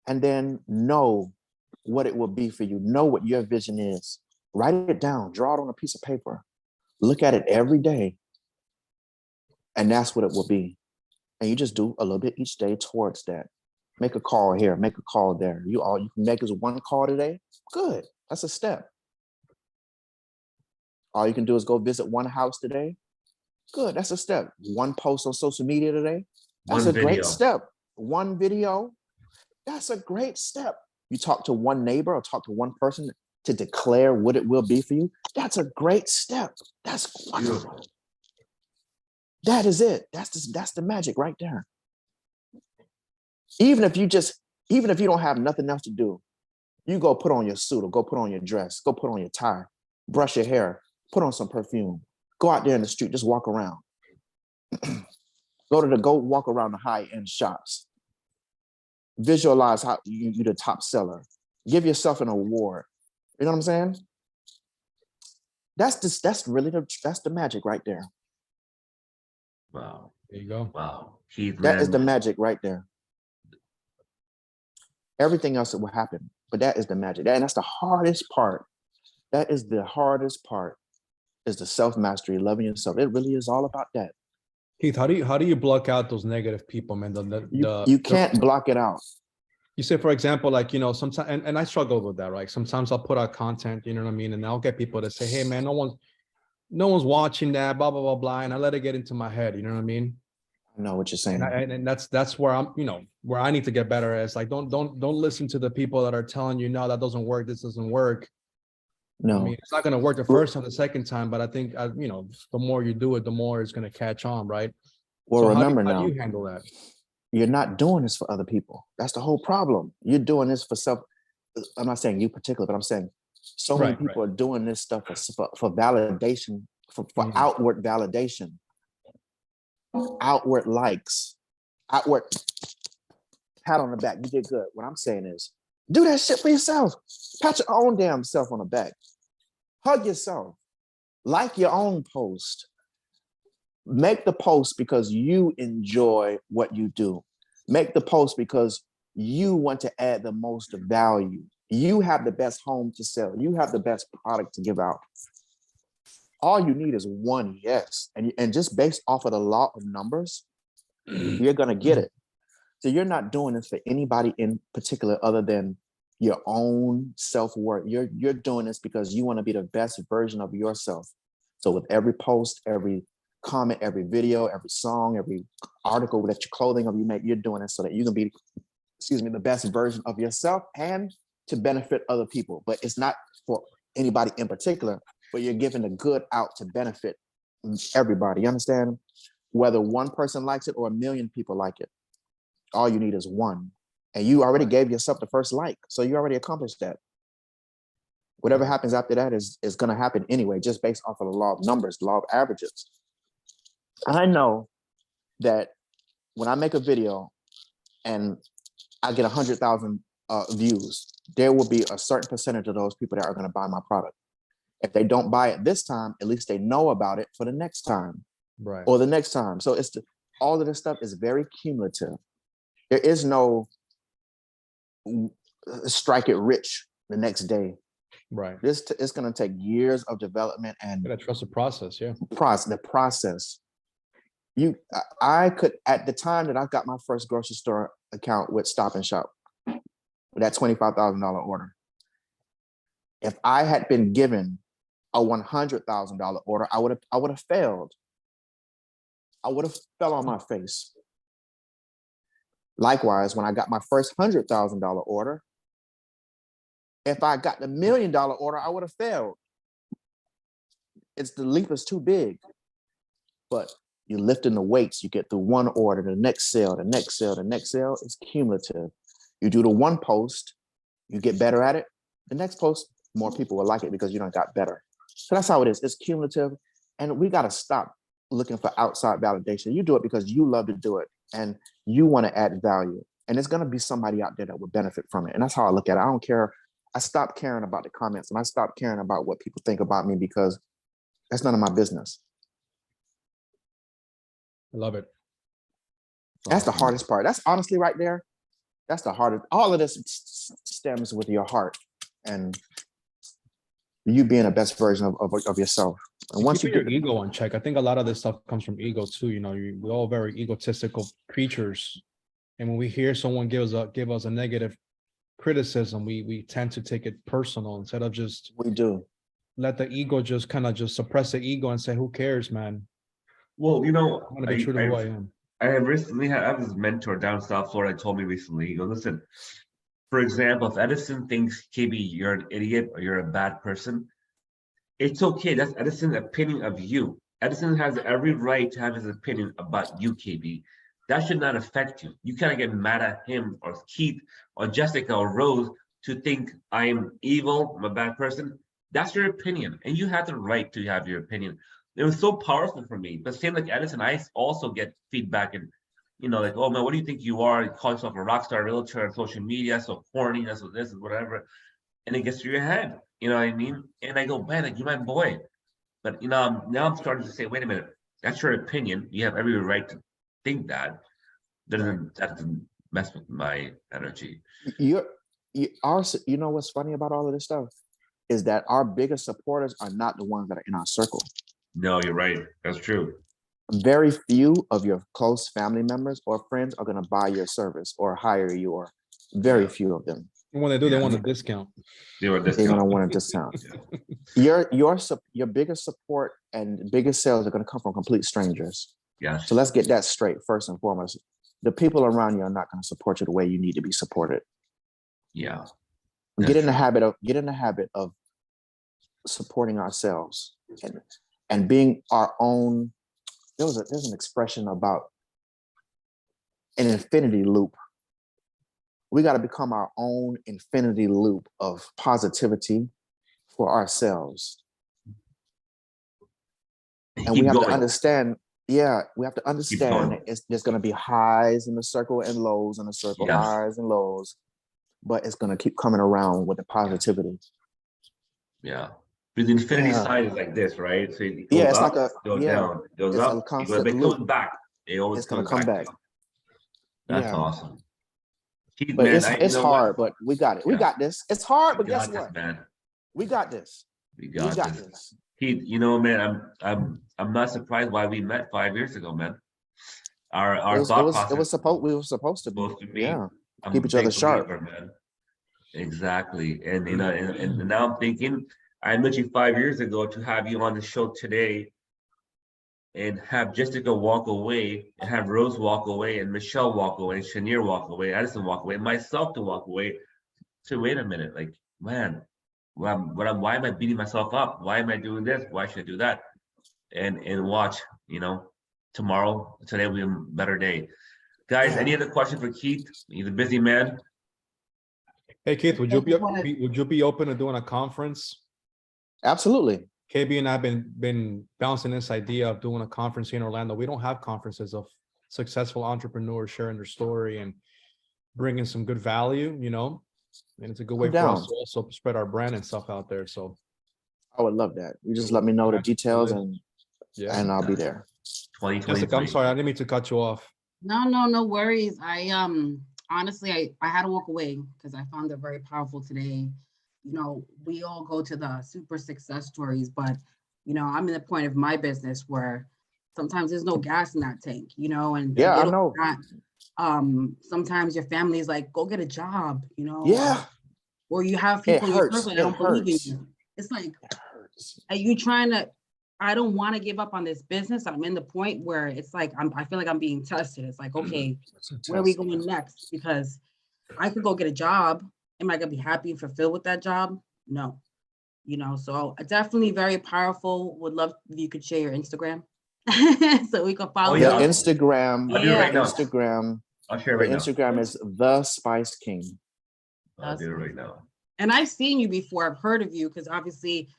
And then know what it will be for you. Know what your vision is. Write it down. Draw it on a piece of paper. Look at it every day. And that's what it will be. And you just do a little bit each day towards that. Make a call here, make a call there. You can make is one call today. Good. That's a step. All you can do is go visit one house today. Good. That's a step. One post on social media today. That's a great step. One video. That's a great step. You talk to one neighbor or talk to one person to declare what it will be for you. That's a great step. That's wonderful. That is it. That's the magic right there. Even if you don't have nothing else to do, you go put on your suit or go put on your dress, go put on your tie, brush your hair, put on some perfume, go out there in the street, just walk around. Go walk around the high-end shops. Visualize how you're the top seller. Give yourself an award. You know what I'm saying? That's the magic right there. Wow. There you go. Wow. Keith, that is the magic right there. Everything else will happen, but that is the magic. And that's the hardest part. That is the hardest part, is the self-mastery, loving yourself. It really is all about that. Keith, how do you block out those negative people, man? You can't block it out. You say, for example, like, you know, sometimes, and I struggle with that, right? Sometimes I'll put out content, you know what I mean? And I'll get people to say, hey, man, no one's watching that, blah, blah, blah, blah. And I let it get into my head, you know what I mean? I know what you're saying. And that's where I'm, you know, where I need to get better as, like, don't listen to the people that are telling you, no, that doesn't work. This doesn't work. No, I mean, it's not going to work the first time, the second time, but I think, you know, the more you do it, the more it's going to catch on, right? Well, so remember how now, do you handle that? You're not doing this for other people. That's the whole problem. You're doing this for self. I'm not saying you particular, but I'm saying so many people are doing this stuff for validation, for outward validation, outward likes, outward pat on the back. You did good. What I'm saying is, do that shit for yourself. Pat your own damn self on the back. Hug yourself. Like your own post. Make the post because you enjoy what you do. Make the post because you want to add the most value. You have the best home to sell. You have the best product to give out. All you need is one yes. And just based off of the law of numbers, you're going to get it. So you're not doing this for anybody in particular other than your own self-worth. You're doing this because you want to be the best version of yourself. So with every post, every comment, every video, every song, every article that your clothing of you make, you're doing it so that you can be, the best version of yourself and to benefit other people. But it's not for anybody in particular, but you're giving the good out to benefit everybody. You understand? Whether one person likes it or a million people like it, all you need is one. And you already gave yourself the first like. So you already accomplished that. Whatever happens after that is going to happen anyway, just based off of the law of numbers, the law of averages. I know that when I make a video and I get 100,000 views, there will be a certain percentage of those people that are going to buy my product. If they don't buy it this time, at least they know about it for the next time, right? Or the next time. So all of this stuff is very cumulative. There is no strike it rich the next day. Right. It's going to take years of development and trust the process. Yeah. The process. I could, at the time that I got my first grocery store account with Stop and Shop, that $25,000 order, if I had been given a $100,000 order, I would have failed. I would have fell on my face. Likewise, when I got my first $100,000 order, if I got the $1 million order, I would have failed. The leap is too big. But you're lifting the weights. You get through one order, the next sale, the next sale, the next sale. It's cumulative. You do the one post, you get better at it. The next post, more people will like it because you done got better. So that's how it is. It's cumulative. And we got to stop looking for outside validation. You do it because you love to do it and you want to add value. And there's going to be somebody out there that will benefit from it. And that's how I look at it. I don't care. I stopped caring about the comments and I stopped caring about what people think about me because that's none of my business. I love it. That's the hardest part. That's honestly right there. That's the hardest. All of this stems with your heart and you being the best version of yourself. And once you get your ego on check, I think a lot of this stuff comes from ego too. You know, we're all very egotistical creatures. And when we hear someone give us a negative criticism, we tend to take it personal instead of just let the ego just kind of just suppress the ego and say, who cares, man? Well, you know, I want to be true to who I am. I have recently I have this mentor down South Florida told me recently, he goes, listen, for example, if Edison thinks, KB, you're an idiot or you're a bad person, it's okay. That's Edison's opinion of you. Edison has every right to have his opinion about you, KB. That should not affect you. You can't get mad at him or Keith or Jessica or Rose to think I am evil, I'm a bad person. That's your opinion. And you have the right to have your opinion. It was so powerful for me. But same like Edison, I also get feedback and, you know, like, oh man, what do you think you are? You call yourself a rock star realtor on social media, so corny, that's what this is, whatever. And it gets through your head, you know what I mean? And I go, man, like, you're my boy. But, you know, now I'm starting to say, wait a minute, that's your opinion. You have every right to think that. That doesn't mess with my energy. You know what's funny about all of this stuff is that our biggest supporters are not the ones that are in our circle. No, you're right. That's true. Very few of your close family members or friends are going to buy your service or hire you, or very few of them. And when they do, they want a discount. They're going to want a discount. Your biggest support and biggest sales are going to come from complete strangers. Yeah. So let's get that straight first and foremost. The people around you are not going to support you the way you need to be supported. Yeah. Get in the habit of supporting ourselves and being our own. There's an expression about an infinity loop. We got to become our own infinity loop of positivity for ourselves. And we have to understand, we have to understand that there's going to be highs in the circle and lows in the circle, highs and lows, but it's going to keep coming around with the positivity. Yeah. But the infinity sign is like this, right? So it goes it's up, like goes down, it goes up, it goes back. It always going to come back. That's awesome. Keith, but man, it's hard, but we got it. We got this. It's hard, but guess what? Man. We got this. We got this. Keith, you know, man, I'm not surprised why we met 5 years ago, man. Our thought process. We were supposed to be. Yeah. Keep each other sharp. Man. Exactly. And you know, and now I'm thinking, I met you 5 years ago to have you on the show today and have Jessica walk away and have Rose walk away and Michelle walk away, and Shanier walk away, Addison walk away, and myself to walk away. So wait a minute, like, man, why am I beating myself up? Why am I doing this? Why should I do that? And watch, you know, today will be a better day. Guys, any other question for Keith? He's a busy man. Hey Keith, would I you just wanna- be open to doing a conference? Absolutely. KB and I've been bouncing this idea of doing a conference here in Orlando. We don't have conferences of successful entrepreneurs sharing their story and bringing some good value, you know, and it's a good way for us to also spread our brand and stuff out there. So I would love that. You just let me know the details and I'll be there. 2023. Jessica, I'm sorry, I didn't mean to cut you off. No worries. I honestly I had to walk away because I found it very powerful today. You know, we all go to the super success stories, but you know, I'm in the point of my business where sometimes there's no gas in that tank, you know, and yeah, I know. Sometimes your family is like, go get a job, you know, yeah, or you have people in your circle that don't believe in you. It's like, are you trying to? I don't want to give up on this business. I'm in the point where it's like I feel like I'm being tested. It's like, okay, where are we going next? Because I could go get a job. Am I gonna be happy and fulfilled with that job? No, you know. So definitely very powerful. Would love if you could share your Instagram so we can follow. Yeah, Instagram. I'll do it right now. Instagram. I'll share it right now. Instagram is the Spice King. I'll do it right now. And I've seen you before. I've heard of you because obviously.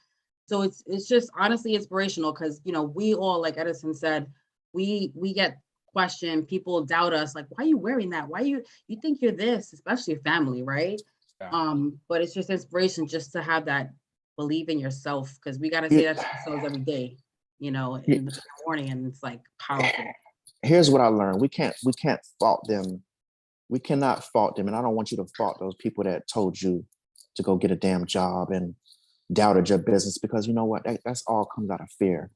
So it's just honestly inspirational because, you know, we all, like Edison said, we get questioned, people doubt us, like, why are you wearing that? Why you think you're this, especially your family, right? Yeah. But it's just inspiration just to have that believe in yourself because we got to say that to ourselves every day, you know, in the morning, and it's like powerful. Here's what I learned. We can't fault them. We cannot fault them. And I don't want you to fault those people that told you to go get a damn job and doubted your business, because you know what, that's all comes out of fear.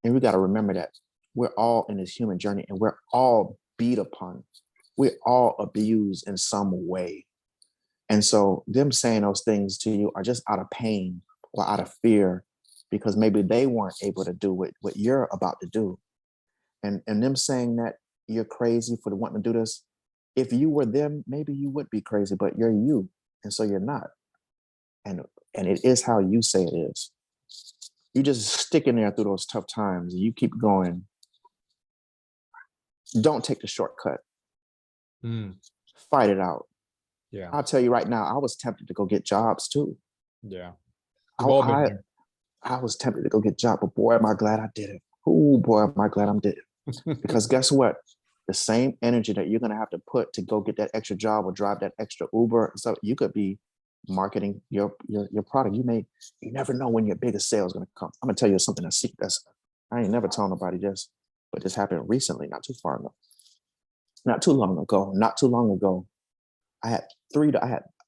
And we got to remember that we're all in this human journey and we're all beat upon. We're all abused in some way. And so them saying those things to you are just out of pain or out of fear because maybe they weren't able to do what you're about to do. And them saying that you're crazy for wanting to do this, if you were them, maybe you would be crazy, but you're you. And so you're not. And it is how you say it is. You just stick in there through those tough times and you keep going. Don't take the shortcut. Fight it out. Yeah. I'll tell you right now, I was tempted to go get jobs too. Yeah. I was tempted to go get jobs, but boy, am I glad I did it. Oh boy, am I glad I did it. Because guess what? The same energy that you're going to have to put to go get that extra job or drive that extra Uber, so you could be marketing your product. You never know when your biggest sale is going to come. I'm gonna tell you something that's I ain't never told nobody this, but this happened recently, not too long ago. I had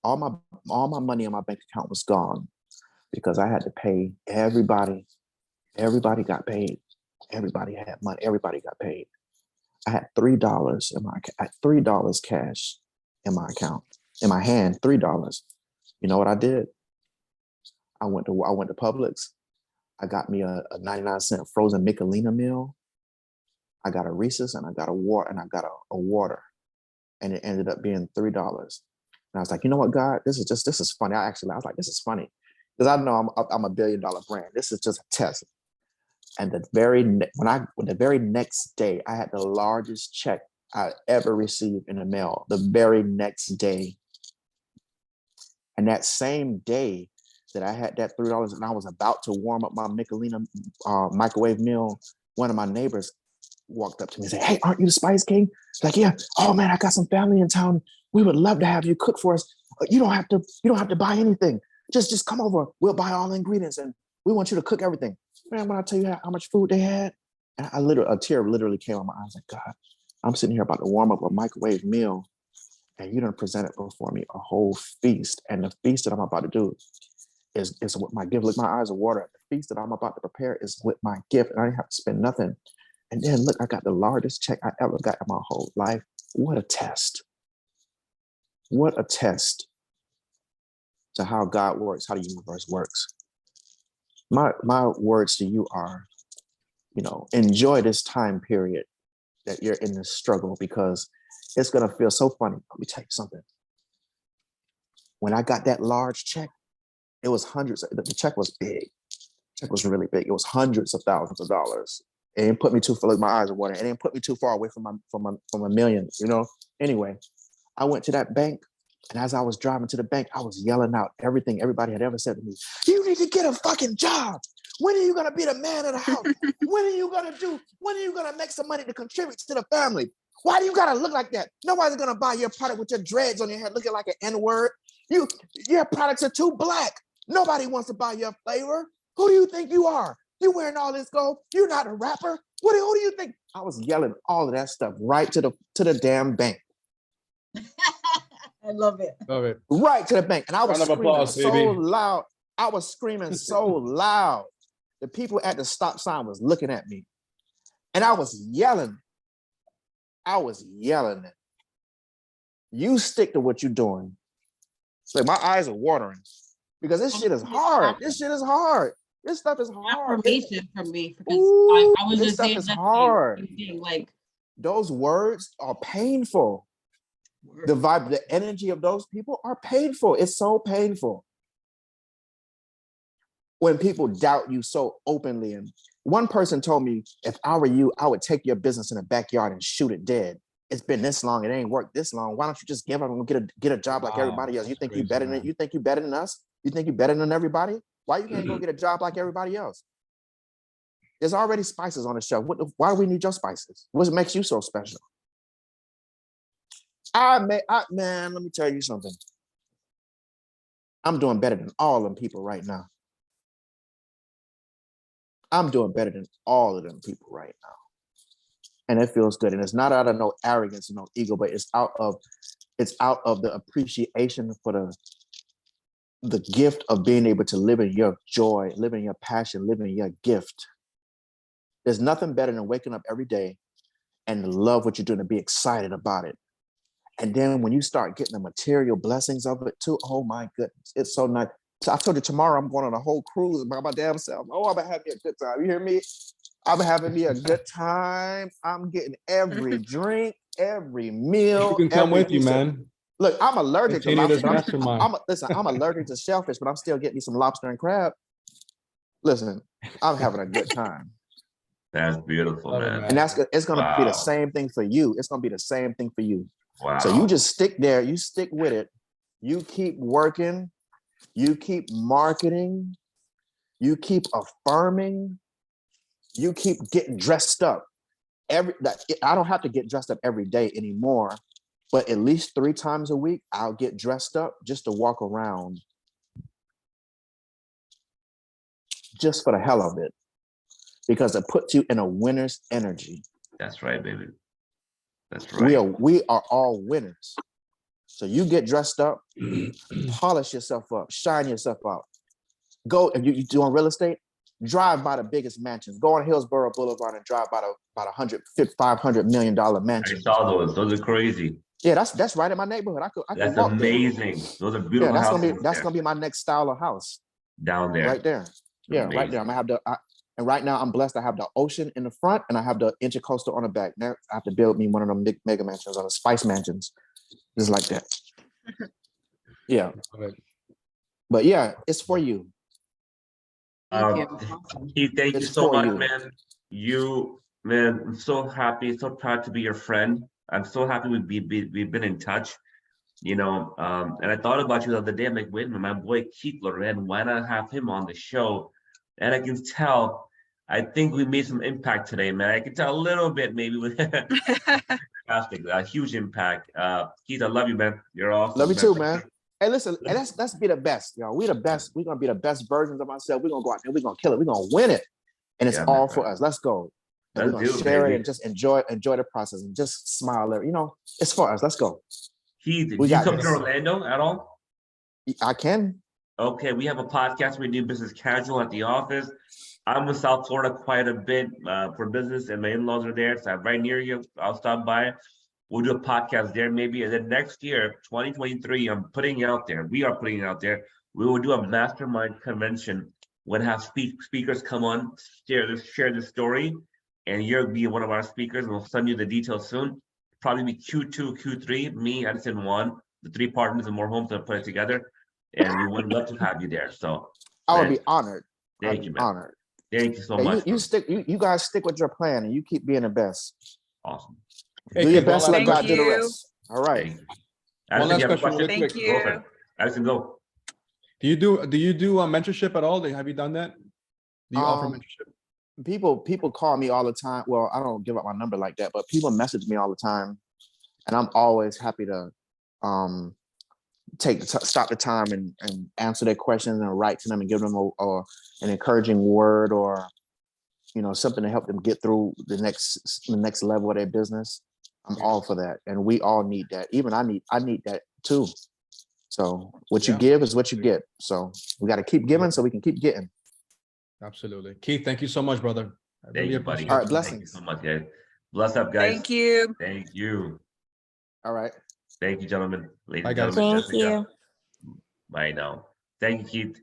all my money in my bank account was gone because I had to pay everybody. Everybody got paid. Everybody had money. Everybody got paid. I had $3 $3 cash in my account, in my hand, $3. You know what I did? I went to Publix. I got me a 99-cent frozen Michelina meal. I got a Reese's and I got a water, and it ended up being $3. And I was like, you know what, God, this is funny. I was like, this is funny because I know I'm a $1 billion brand. This is just a test. And the very next day, I had the largest check I ever received in the mail. The very next day. And that same day that I had that $3 and I was about to warm up my Michelina microwave meal, one of my neighbors walked up to me and said, "Hey, aren't you the Spice King?" Like, yeah. "Oh man, I got some family in town. We would love to have you cook for us. You don't have to buy anything. Just come over. We'll buy all the ingredients and we want you to cook everything." Man, when I tell you how much food they had, and a tear literally came on my eyes. Like, God, I'm sitting here about to warm up a microwave meal. And you done presented before me a whole feast. And the feast that I'm about to do is with my gift. Look, my eyes are water. The feast that I'm about to prepare is with my gift. And I didn't have to spend nothing. And then look, I got the largest check I ever got in my whole life. What a test. What a test to how God works, how the universe works. My words to you are, enjoy this time period that you're in this struggle, because it's going to feel so funny. Let me tell you something. When I got that large check, it was hundreds. The check was big. The check was really big. It was hundreds of thousands of dollars. It didn't put me too far, like my eyes are watering. It didn't put me too far away from a million, Anyway, I went to that bank And as I was driving to the bank, I was yelling out everything everybody had ever said to me. You need to get a fucking job. When are you going to be the man of the house? When are you going to make some money to contribute to the family? Why do you got to look like that? Nobody's going to buy your product with your dreads on your head looking like an N-word. Your products are too black. Nobody wants to buy your flavor. Who do you think you are? You wearing all this gold? You're not a rapper. Who do you think? I was yelling all of that stuff right to the damn bank. I love it. Love it. Right to the bank. And I was screaming applause, so baby. loud. I was screaming so loud. The people at the stop sign was looking at me. And I was yelling. You stick to what you're doing. Like my eyes are watering because this shit is hard. This shit is hard. This stuff is hard. Affirmation for me because I was this just stuff saying is that hard. thing, like those words are painful. The vibe, the energy of those people are painful. It's so painful when people doubt you so openly. And one person told me, if I were you, I would take your business in the backyard and shoot it dead. It's been this long. It ain't worked this long. Why don't you just give up and get a job like everybody else? You think you better than you think you better than us? You think you better than everybody? Why you can't go get a job like everybody else? There's already spices on the show. Why do we need your spices? What makes you so special? Man, let me tell you something. I'm doing better than all them people right now. I'm doing better than all of them people right now. And it feels good. And it's not out of no arrogance and no ego, but it's out of the appreciation for the gift of being able to live in your joy, live in your passion, live in your gift. There's nothing better than waking up every day and love what you're doing and be excited about it. And then when you start getting the material blessings of it too, oh my goodness, it's so nice. So I told you tomorrow I'm going on a whole cruise by my damn self. Oh, I'm gonna have me a good time. You hear me? I'm having me a good time. I'm getting every drink, every meal. You can come with you, man. Look, I'm allergic to lobster. Listen, I'm allergic to shellfish, but I'm still getting me some lobster and crab. Listen, I'm having a good time. That's beautiful, man. And it's gonna be the same thing for you. It's gonna be the same thing for you. Wow. So you just stick there, you stick with it, you keep working, you keep marketing, you keep affirming, you keep getting dressed up. I don't have to get dressed up every day anymore, but at least 3 times a week, I'll get dressed up just to walk around. Just for the hell of it. Because it puts you in a winner's energy. That's right, baby. That's right. We are all winners. So you get dressed up, polish yourself up, shine yourself out. Go, if you doing real estate, drive by the biggest mansions. Go on Hillsborough Boulevard and drive by about $500 million mansion. I saw those. Those are crazy. Yeah, that's right in my neighborhood. I that's walk amazing. There. Those are beautiful houses. That's gonna be my next style of house. Down there. Right there. Yeah, amazing. Right there. I'm gonna have and right now I'm blessed. I have the ocean in the front and I have the intercoastal on the back. Now I have to build me one of them big mega mansions on the Spice mansions. Just like that. Yeah. But yeah, it's for you. Keith, thank you so much, man. Man, I'm so happy, so proud to be your friend. I'm so happy we've been in touch, you know. And I thought about you the other day. I'm like, wait a minute, my boy Keith Lorren, why not have him on the show? And I can tell, I think we made some impact today, man. I can tell a little bit, maybe with fantastic, a huge impact. Keith, I love you, man. You're awesome. Love you too, man. Hey, listen, and let's be the best, y'all. We the best. We're gonna be the best versions of ourselves. We're gonna go out there. We're gonna kill it. We're gonna win it, and it's all for us. Let's go. And we're gonna share it and just enjoy the process and just smile. You know, it's for us. Let's go. Keith, do you come to Orlando at all? I can. Okay, we have a podcast. We do business casual at the office. I'm in South Florida quite a bit for business, and my in-laws are there. So I'm right near you. I'll stop by. We'll do a podcast there maybe. And then next year, 2023, I'm putting it out there. We are putting it out there. We will do a mastermind convention. We'll have speakers come on, share this story, and you'll be one of our speakers. We'll send you the details soon. Probably be Q2, Q3, me, Edison, Juan, the 3 partners and more homes that put it together. And we would love to have you there. So I would be honored. Thank you, man. Honored. Thank you so much. You guys stick with your plan and you keep being the best. Awesome. Do your best, let God do the rest. All right. One last question, really Thank quick. you. Addison, go. Do you do a mentorship at all? Have you done that? Do you offer mentorship? People call me all the time. Well, I don't give up my number like that, but people message me all the time, and I'm always happy to stop the time and answer their questions and write to them and give them an encouraging word, or something to help them get through the next level of their business. I'm all for that, and we all need that. Even I need that too. So what you give is what you get. So we got to keep giving so we can keep getting. Absolutely. Keith, thank you so much, brother. Thank you, buddy. All right, blessings. Thank you so much, guys. Bless up, guys. Thank you. Thank you. All right. Thank you, gentlemen. Ladies and Bye, guys. gentlemen. Thank you. Bye now. Thank you, Keith.